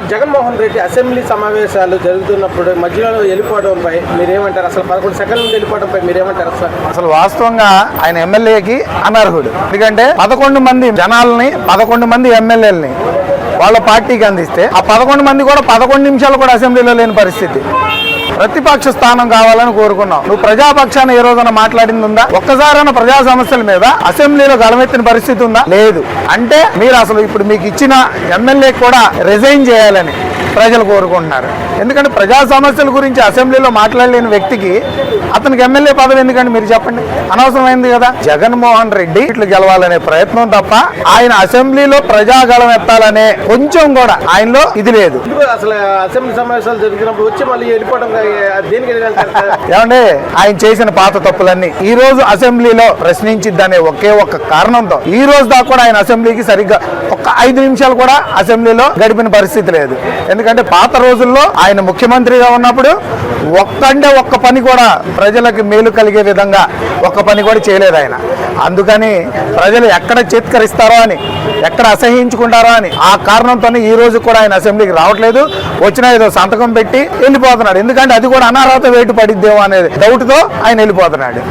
Jaganmohan Reddy assembly సమావేశాలు జరుగుతున్నప్పుడు మధ్యలో వెళ్ళిపోవడంపై మీరేమంటారు? అసలు 11 సెకండ్ల నుండి వెళ్ళిపోవడంపై మీరేమంటారు? అసలు వాస్తవంగా ఆయన ఎమ్మెల్యేకి అనర్హుడు. ఎందుకంటే 11 మంది జనాలని 11 మంది ఎమ్మెల్యేలని వాళ్ళ పార్టీకి అందిస్తే ఆ 11 మంది కూడా 11 నిమిషాలు కూడా అసెంబ్లీలో లేని పరిస్థితి. ప్రతిపక్ష స్థానం కావాలని కోరుకున్నావు. నువ్వు ప్రజాపక్షాన్ని ఏ రోజున మాట్లాడింది ఉందా? ఒక్కసారైనా ప్రజా సమస్యల మీద అసెంబ్లీలో గలమెత్తిన పరిస్థితి ఉందా? లేదు. అంటే మీరు అసలు ఇప్పుడు మీకు ఇచ్చిన ఎమ్మెల్యే కూడా రిజైన్ చేయాలని ప్రజలు కోరుకుంటున్నారు. ఎందుకంటే ప్రజా సమస్యల గురించి అసెంబ్లీలో మాట్లాడలేని వ్యక్తికి అతనికి ఎమ్మెల్యే పదవి ఎందుకంటే మీరు చెప్పండి, అనవసరమైంది కదా. జగన్మోహన్ రెడ్డి ఇట్లు గెలవాలనే ప్రయత్నం తప్ప ఆయన అసెంబ్లీలో ప్రజాగళం ఎత్తాలనే కొంచెం కూడా ఆయనలో ఇది లేదు. అసలు అసెంబ్లీ సమావేశాలు జరిగినప్పుడు వచ్చి మళ్ళీ వెళ్ళిపోవడం ఏమంటే ఆయన చేసిన పాత తప్పులన్నీ ఈ రోజు అసెంబ్లీలో ప్రశ్నించిద్దనే ఒకే ఒక్క కారణంతో ఈ రోజు దాకా కూడా ఆయన అసెంబ్లీకి సరిగ్గా ఒక్క 5 నిమిషాలు కూడా అసెంబ్లీలో గడిపిన పరిస్థితి లేదు. ఎందుకంటే పాత రోజుల్లో ఆయన ముఖ్యమంత్రిగా ఉన్నప్పుడు ఒక్క పని కూడా ప్రజలకు మేలు కలిగే విధంగా ఒక్క పని కూడా చేయలేదు ఆయన. అందుకని ప్రజలు ఎక్కడ చేత్కరిస్తారో అని, ఎక్కడ అసహించుకుంటారో అని ఆ కారణంతోనే ఈ రోజు కూడా ఆయన అసెంబ్లీకి రావట్లేదు. వచ్చినా ఏదో సంతకం పెట్టి వెళ్ళిపోతున్నాడు. ఎందుకంటే అది కూడా అనర్హత వేటు పడిద్దేమో అనేది డౌట్తో ఆయన వెళ్ళిపోతున్నాడు.